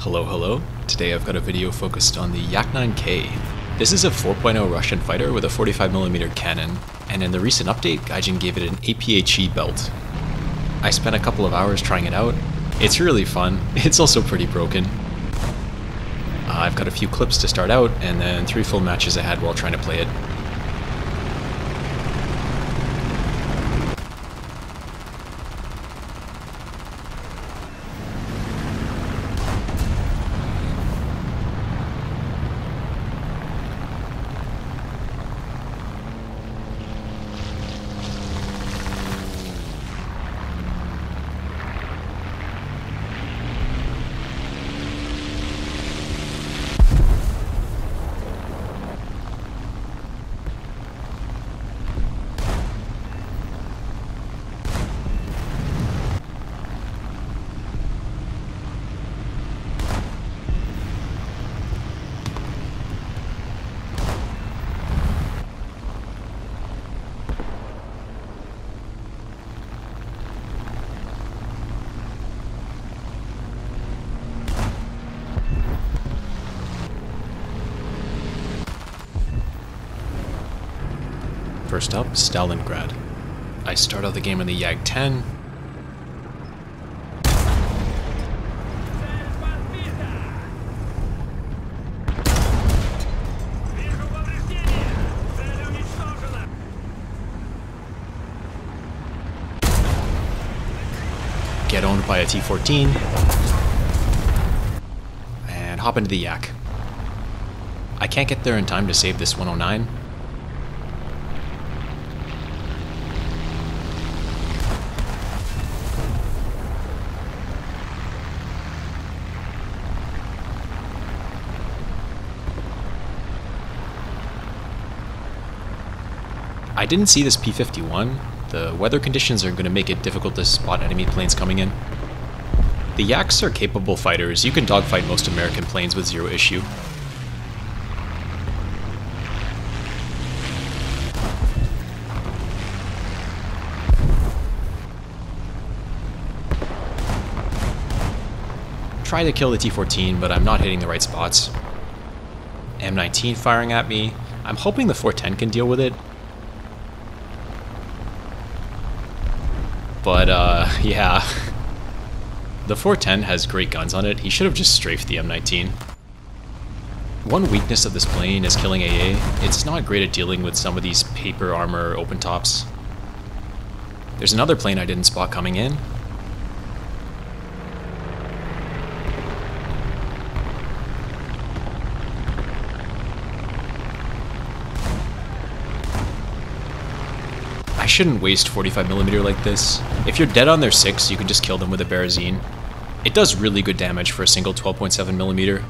Hello. Today I've got a video focused on the Yak-9K. This is a 4.0 Russian fighter with a 45mm cannon, and in the recent update, Gaijin gave it an APHE belt. I spent a couple of hours trying it out. It's really fun. It's also pretty broken. I've got a few clips to start out, and then 3 full matches I had while trying to play it. First up, Stalingrad. I start out the game on the Yak-10. Get owned by a T-14. And hop into the Yak. I can't get there in time to save this 109. I didn't see this P-51. The weather conditions are going to make it difficult to spot enemy planes coming in. The Yaks are capable fighters. You can dogfight most American planes with zero issue. Try to kill the T-14, but I'm not hitting the right spots. M19 firing at me. I'm hoping the 410 can deal with it. But, yeah. The 410 has great guns on it. He should have just strafed the M19. One weakness of this plane is killing AA. It's not great at dealing with some of these paper armor open tops. There's another plane I didn't spot coming in. I shouldn't waste 45mm like this. If you're dead on their 6, you can just kill them with a Berezine. It does really good damage for a single 12.7mm.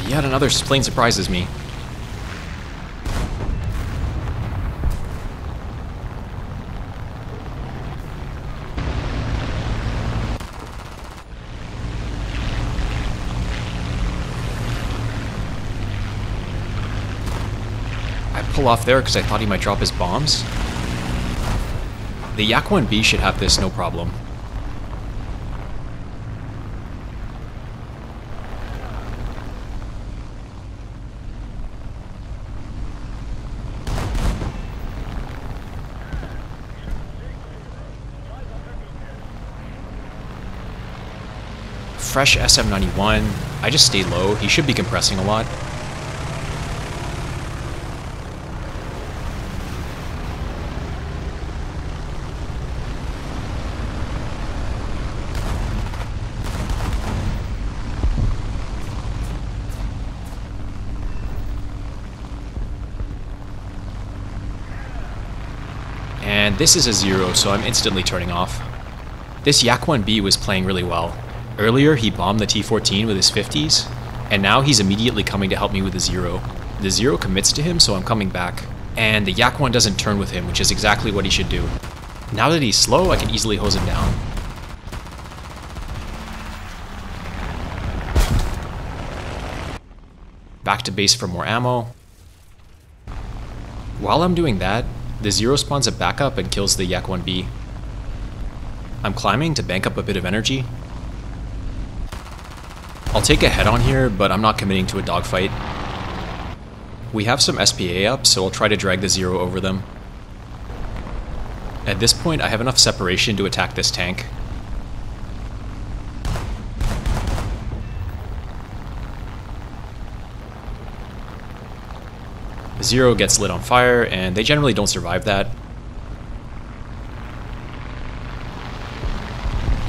Yet another plane surprises me. Pull off there because I thought he might drop his bombs. The Yak-1B should have this no problem. Fresh SM91. I just stayed low. He should be compressing a lot. And this is a 0, so I'm instantly turning off. This Yak-1B was playing really well. Earlier, he bombed the T-14 with his 50s, and now he's immediately coming to help me with the 0. The 0 commits to him, so I'm coming back. And the Yak-1 doesn't turn with him, which is exactly what he should do. Now that he's slow, I can easily hose him down. back to base for more ammo. While I'm doing that, the Zero spawns a backup and kills the Yak-1B. I'm climbing to bank up a bit of energy. I'll take a head-on here, but I'm not committing to a dogfight. We have some SPA up, so I'll try to drag the Zero over them. At this point, I have enough separation to attack this tank. Zero gets lit on fire, and they generally don't survive that.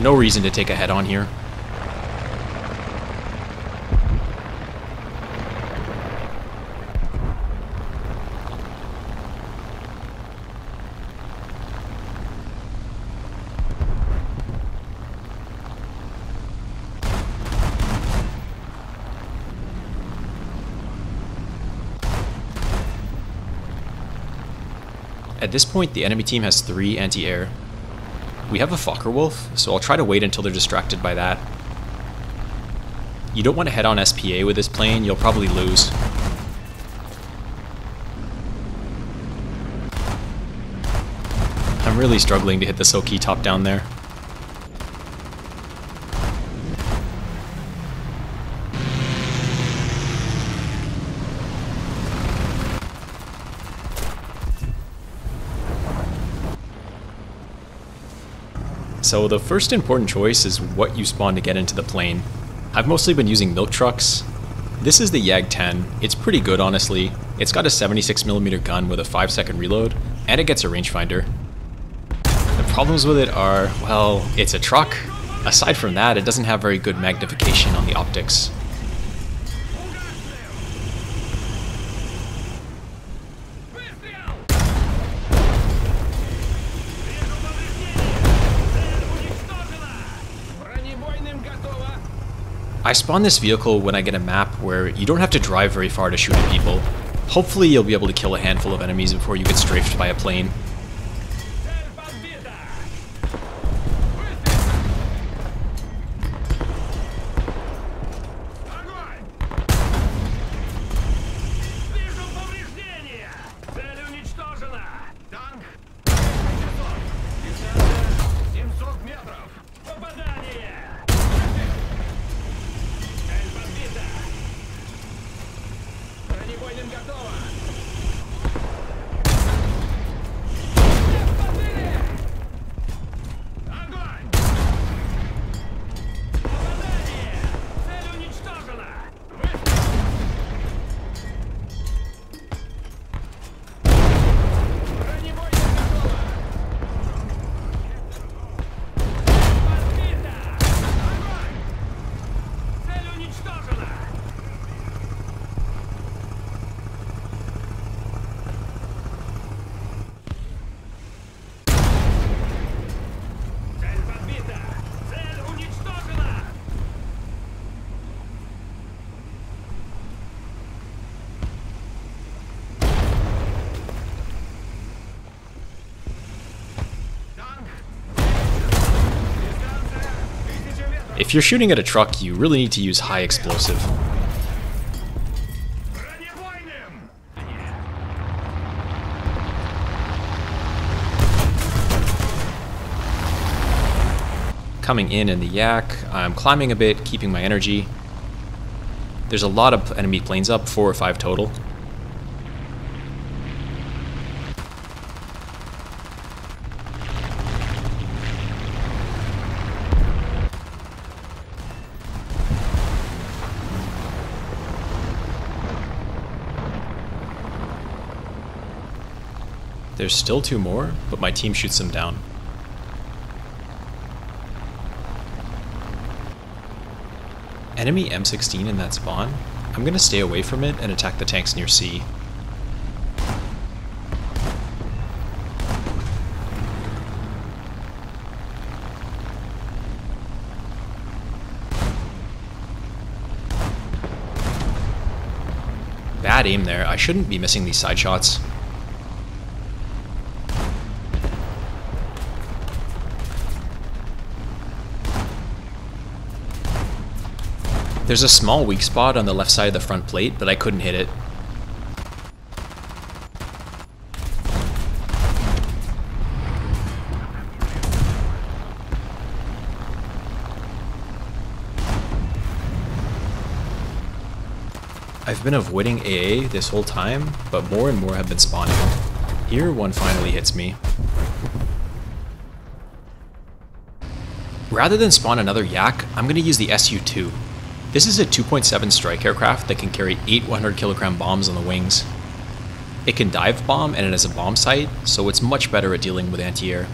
No reason to take a head-on here. At this point, the enemy team has 3 anti-air. We have a Fokker Wolf, so I'll try to wait until they're distracted by that. You don't want to head on SPA with this plane, you'll probably lose. I'm really struggling to hit the Soki top down there. So the first important choice is what you spawn to get into the plane. I've mostly been using milk trucks. This is the Yak-10. It's pretty good, honestly. It's got a 76mm gun with a 5-second reload, and it gets a rangefinder. The problems with it are, well, it's a truck. Aside from that, it doesn't have very good magnification on the optics. I spawn this vehicle when I get a map where you don't have to drive very far to shoot at people. Hopefully you'll be able to kill a handful of enemies before you get strafed by a plane. If you're shooting at a truck, you really need to use high explosive. Coming in the Yak, I'm climbing a bit, keeping my energy. There's a lot of enemy planes up, 4 or 5 total. There's still 2 more, but my team shoots them down. Enemy M16 in that spawn. I'm gonna stay away from it and attack the tanks near C. Bad aim there. I shouldn't be missing these side shots. There's a small weak spot on the left side of the front plate, but I couldn't hit it. I've been avoiding AA this whole time, but more and more have been spawning. Here, one finally hits me. Rather than spawn another Yak, I'm going to use the Su-2. This is a 2.7 strike aircraft that can carry 8 100kg bombs on the wings. It can dive bomb and it has a bomb sight, so it's much better at dealing with anti-air.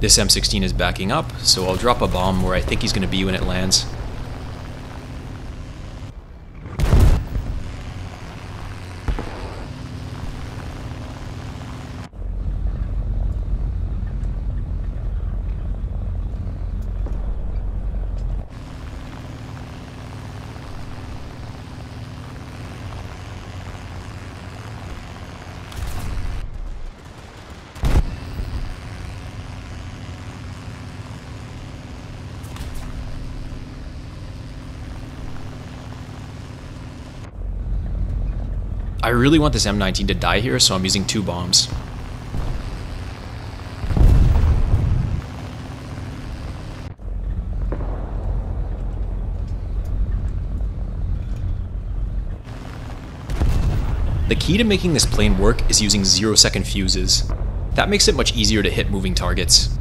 This M16 is backing up, so I'll drop a bomb where I think he's going to be when it lands. I really want this M19 to die here, so I'm using 2 bombs. The key to making this plane work is using 0-second fuses. That makes it much easier to hit moving targets.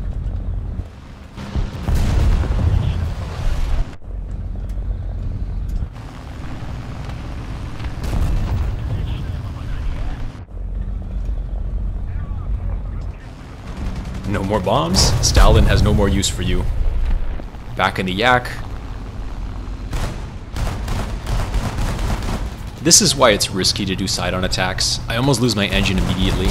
No more bombs? Stalin has no more use for you. Back in the Yak. This is why it's risky to do side-on attacks. I almost lose my engine immediately.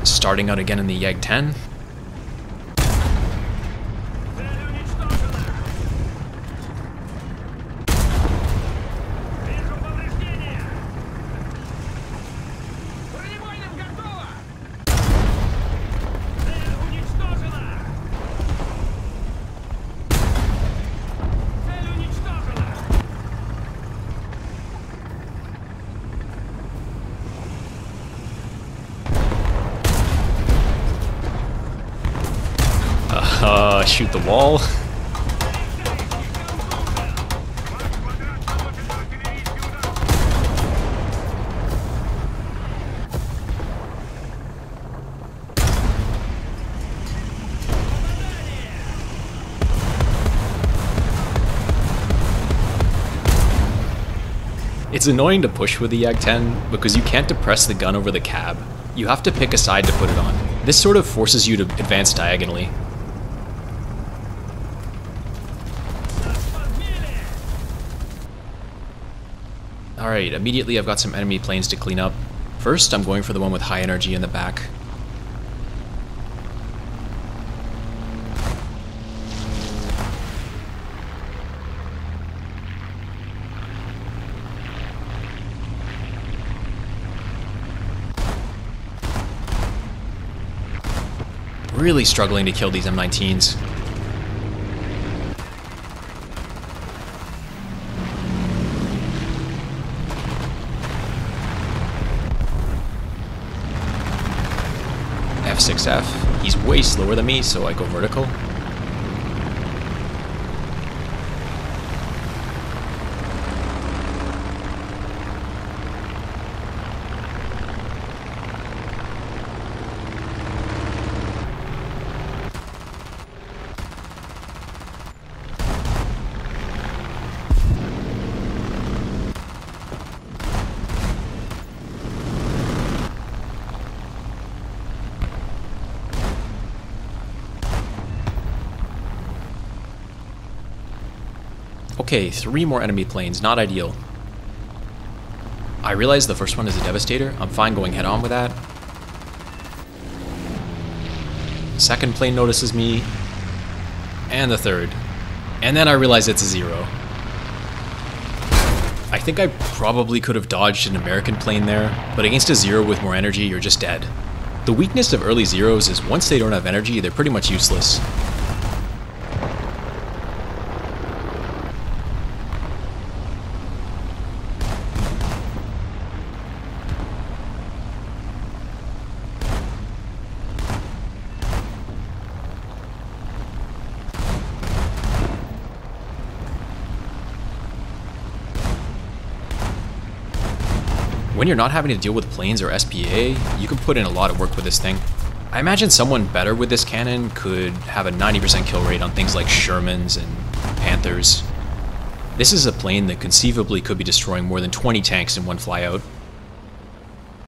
Starting out again in the Yak-10. Shoot the wall. It's annoying to push with the Yak-10 because you can't depress the gun over the cab. You have to pick a side to put it on. This sort of forces you to advance diagonally. Alright, immediately I've got some enemy planes to clean up. First, I'm going for the one with high energy in the back. Really struggling to kill these M19s. F6F. He's way slower than me, so I go vertical. Okay, 3 more enemy planes, not ideal. I realize the first one is a Devastator. I'm fine going head on with that. Second plane notices me. And the third. And then I realize it's a Zero. I think I probably could have dodged an American plane there, but against a Zero with more energy, you're just dead. The weakness of early Zeros is once they don't have energy, they're pretty much useless. When you're not having to deal with planes or SPA, you can put in a lot of work with this thing. I imagine someone better with this cannon could have a 90% kill rate on things like Shermans and Panthers. This is a plane that conceivably could be destroying more than 20 tanks in one flyout.